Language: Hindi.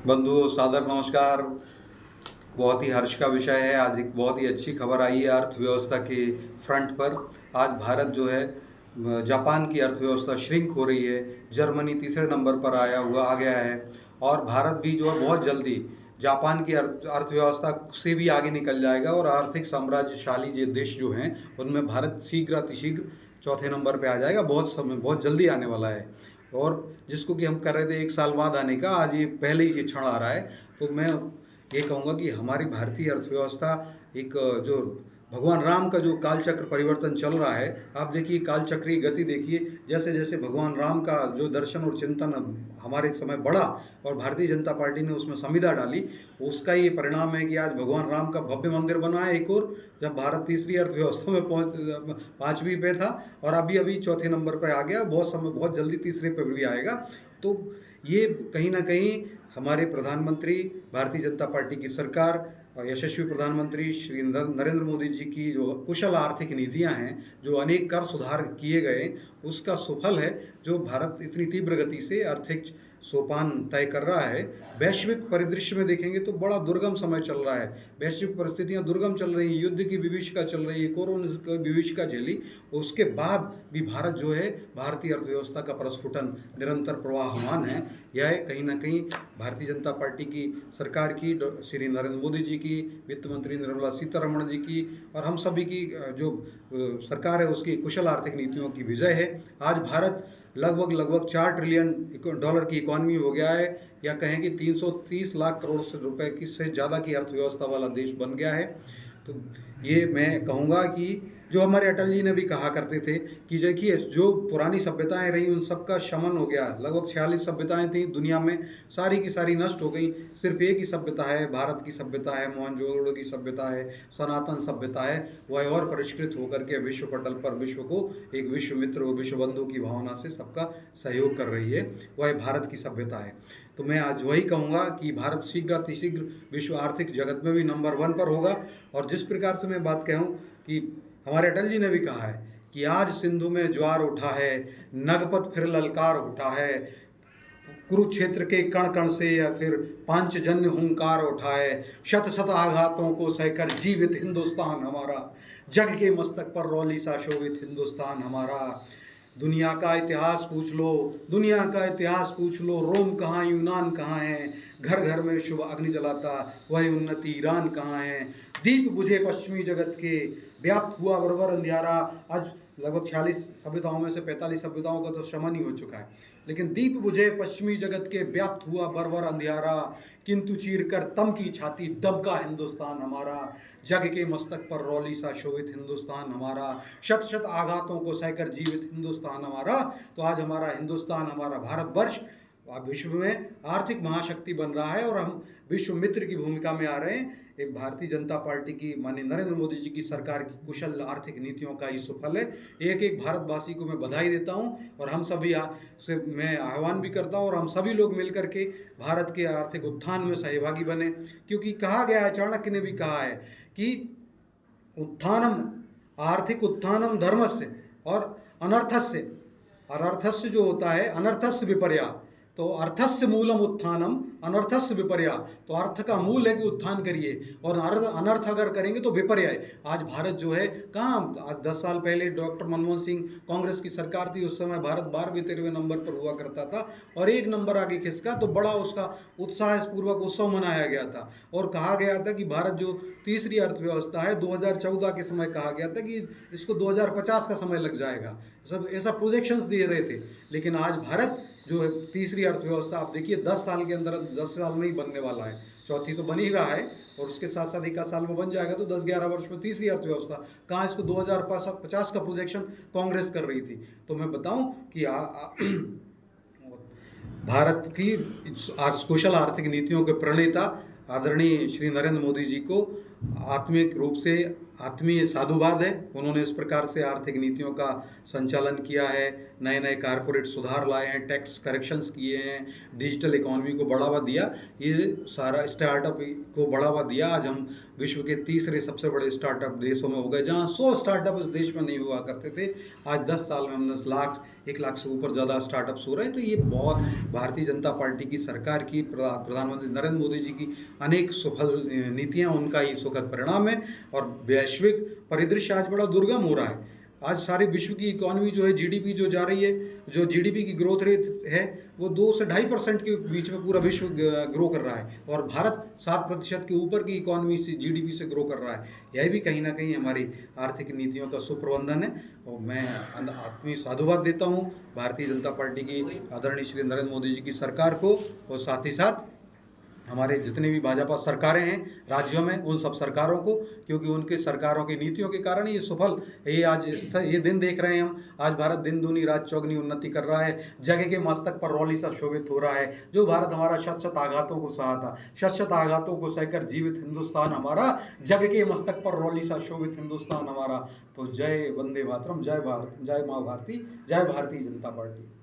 बंधुओं सादर नमस्कार। बहुत ही हर्ष का विषय है। आज एक बहुत ही अच्छी खबर आई है अर्थव्यवस्था के फ्रंट पर। आज भारत जो है जापान की अर्थव्यवस्था श्रिंक हो रही है। जर्मनी तीसरे नंबर पर आ गया है और भारत भी जो है बहुत जल्दी जापान की अर्थव्यवस्था से भी आगे निकल जाएगा और आर्थिक साम्राज्यशाली जो देश जो हैं उनमें भारत शीघ्र अतिशीघ्र चौथे नंबर पे आ जाएगा। बहुत जल्दी आने वाला है और जिसको कि हम कर रहे थे एक साल बाद आने का, आज ये पहले ही ये क्षण आ रहा है। तो मैं ये कहूँगा कि हमारी भारतीय अर्थव्यवस्था एक जो भगवान राम का जो कालचक्र परिवर्तन चल रहा है, आप देखिए कालचक्रीय गति देखिए। जैसे जैसे भगवान राम का जो दर्शन और चिंतन हमारे समय बढ़ा और भारतीय जनता पार्टी ने उसमें संविदा डाली, उसका ये परिणाम है कि आज भगवान राम का भव्य मंदिर बना है एक और। जब भारत तीसरी अर्थव्यवस्था में पाँचवीं पे था और अभी अभी चौथे नंबर पर आ गया, बहुत जल्दी तीसरे पे भी आएगा। तो ये कहीं ना कहीं हमारे प्रधानमंत्री, भारतीय जनता पार्टी की सरकार और यशस्वी प्रधानमंत्री श्री नरेंद्र मोदी जी की जो कुशल आर्थिक नीतियां हैं, जो अनेक कर सुधार किए गए, उसका सुफल है जो भारत इतनी तीव्र गति से आर्थिक सोपान तय कर रहा है। वैश्विक परिदृश्य में देखेंगे तो बड़ा दुर्गम समय चल रहा है। वैश्विक परिस्थितियां दुर्गम चल रही हैं, युद्ध की विभीषिका चल रही है, कोरोना की विभीषिका झेली, उसके बाद भी भारत जो है भारतीय अर्थव्यवस्था का प्रस्फुटन निरंतर प्रवाहमान है। यह कहीं ना कहीं भारतीय जनता पार्टी की सरकार की, श्री नरेंद्र मोदी जी की, वित्त मंत्री निर्मला सीतारमण जी की और हम सभी की जो सरकार है उसकी कुशल आर्थिक नीतियों की विजय है। आज भारत लगभग 4 ट्रिलियन डॉलर की इकॉनमी हो गया है, या कहें कि 330 लाख करोड़ से रुपए की से ज़्यादा की अर्थव्यवस्था वाला देश बन गया है। तो ये मैं कहूँगा कि जो हमारे अटल जी ने भी कहा करते थे कि देखिए जो पुरानी सभ्यताएं रही उन सब का शमन हो गया। लगभग 46 सभ्यताएं थी दुनिया में, सारी की सारी नष्ट हो गई। सिर्फ एक ही सभ्यता है, भारत की सभ्यता है, मोहनजोदड़ो की सभ्यता है, सनातन सभ्यता है। वह और परिष्कृत होकर के विश्व पटल पर विश्व को एक विश्व मित्र और विश्व बंधु की भावना से सबका सहयोग कर रही है। वह भारत की सभ्यता है। तो मैं आज वही कहूँगा कि भारत शीघ्र अतिशीघ्र विश्व आर्थिक जगत में भी नंबर 1 पर होगा। और जिस प्रकार से मैं बात कहूँ कि हमारे अटल जी ने भी कहा है कि आज सिंधु में ज्वार उठा है, नगपत फिर ललकार उठा है, कुरुक्षेत्र के कण कण से या फिर पांचजन्य हुंकार उठा है, शत शत आघातों को सहकर जीवित हिंदुस्तान हमारा, जग के मस्तक पर रौली सा शोभित हिंदुस्तान हमारा। दुनिया का इतिहास पूछ लो, दुनिया का इतिहास पूछ लो, रोम कहाँ यूनान कहाँ है, घर घर में शुभ अग्नि जलाता वही उन्नति ईरान कहाँ है। दीप बुझे पश्चिमी जगत के, व्याप्त हुआ बरबर अंधियारा। आज लगभग 46 सभ्यताओं में से 45 सभ्यताओं का तो शमन ही हो चुका है, लेकिन दीप बुझे पश्चिमी जगत के, व्याप्त हुआ बरबर अंधियारा, किंतु चीर कर तम की छाती दमका हिंदुस्तान हमारा, जग के मस्तक पर रौली सा शोभित हिंदुस्तान हमारा, शत शत आघातों को सहकर जीवित हिंदुस्तान हमारा। तो आज हमारा हिंदुस्तान, हमारा भारतवर्ष विश्व में आर्थिक महाशक्ति बन रहा है और हम विश्व मित्र की भूमिका में आ रहे हैं। एक भारतीय जनता पार्टी की, माननीय नरेंद्र मोदी जी की सरकार की कुशल आर्थिक नीतियों का ही सुफल है। एक एक भारतवासी को मैं बधाई देता हूं और हम सभी से मैं आह्वान भी करता हूं और हम सभी लोग मिलकर के भारत के आर्थिक उत्थान में सहभागी बने। क्योंकि कहा गया है, चाणक्य ने भी कहा है कि उत्थानम, आर्थिक उत्थानम धर्मस्य और अनर्थस्य, और अर्थस्य जो होता है अनर्थस्य विपर्या। तो अर्थस्य मूलम उत्थानम, अनर्थस्य विपर्या। तो अर्थ का मूल है कि उत्थान करिए और अनर्थ अगर करेंगे तो विपर्य। आज भारत जो है कहाँ, आज 10 साल पहले डॉक्टर मनमोहन सिंह, कांग्रेस की सरकार थी, उस समय भारत 12वें-13वें नंबर पर हुआ करता था और एक नंबर आगे खिसका तो बड़ा उसका उत्साहपूर्वक उत्सव मनाया गया था। और कहा गया था कि भारत जो तीसरी अर्थव्यवस्था है, 2014 के समय कहा गया था कि इसको 2050 का समय लग जाएगा, सब ऐसा प्रोजेक्शंस दिए रहे थे। लेकिन आज भारत जो है तीसरी अर्थव्यवस्था, आप देखिए 10 साल के अंदर, 10 साल में ही बनने वाला है, चौथी तो बन ही रहा है और उसके साथ साथ 1 साल में बन जाएगा। तो 10-11 वर्ष में तीसरी अर्थव्यवस्था, कहाँ इसको 2050 का प्रोजेक्शन कांग्रेस कर रही थी। तो मैं बताऊं कि भारत की कुशल आर्थिक नीतियों के प्रणेता आदरणीय श्री नरेंद्र मोदी जी को आत्मिक रूप से आत्मीय साधुवाद है। उन्होंने इस प्रकार से आर्थिक नीतियों का संचालन किया है, नए नए कारपोरेट सुधार लाए हैं, टैक्स करेक्शंस किए हैं, डिजिटल इकोनॉमी को बढ़ावा दिया, ये सारा स्टार्टअप को बढ़ावा दिया। आज हम विश्व के तीसरे सबसे बड़े स्टार्टअप देशों में हो गए, जहाँ 100 स्टार्टअप इस देश में नहीं हुआ करते थे। आज 10 साल में हमने 1 लाख से ऊपर ज़्यादा स्टार्टअप्स हो रहे हैं। तो ये बहुत भारतीय जनता पार्टी की सरकार की, प्रधानमंत्री नरेंद्र मोदी जी की अनेक सफल नीतियाँ, उनका ही सुखद परिणाम है। और वैश्विक परिदृश्य आज बड़ा दुर्गम हो रहा है। आज सारे विश्व की इकोनॉमी जो है, जीडीपी जो जा रही है, जो जीडीपी की ग्रोथ रेट है, वो 2 से 2.5% के बीच में पूरा विश्व ग्रो कर रहा है, और भारत 7% के ऊपर की इकोनॉमी से, जीडीपी से ग्रो कर रहा है। यह भी कहीं ना कहीं हमारी आर्थिक नीतियों का सुप्रबंधन है। और मैं आत्मीय साधुवाद देता हूँ भारतीय जनता पार्टी की, आदरणीय श्री नरेंद्र मोदी जी की सरकार को, और साथ ही साथ हमारे जितनी भी भाजपा सरकारें हैं राज्यों में, उन सब सरकारों को, क्योंकि उनके सरकारों की नीतियों के कारण ये सफल, ये आज ये दिन देख रहे हैं हम। आज भारत दिन दूनी रात चौगनी उन्नति कर रहा है, जगह के मस्तक पर रौली सा शोभित हो रहा है। जो भारत हमारा शत शत आघातों को सहा था, शत शत आघातों को सहकर जीवित हिंदुस्तान हमारा, जग के मस्तक पर रौली सा शोभित हिंदुस्तान हमारा। तो जय वंदे मातरम, जय भारत, जय माँ भारती, जय भारतीय जनता पार्टी।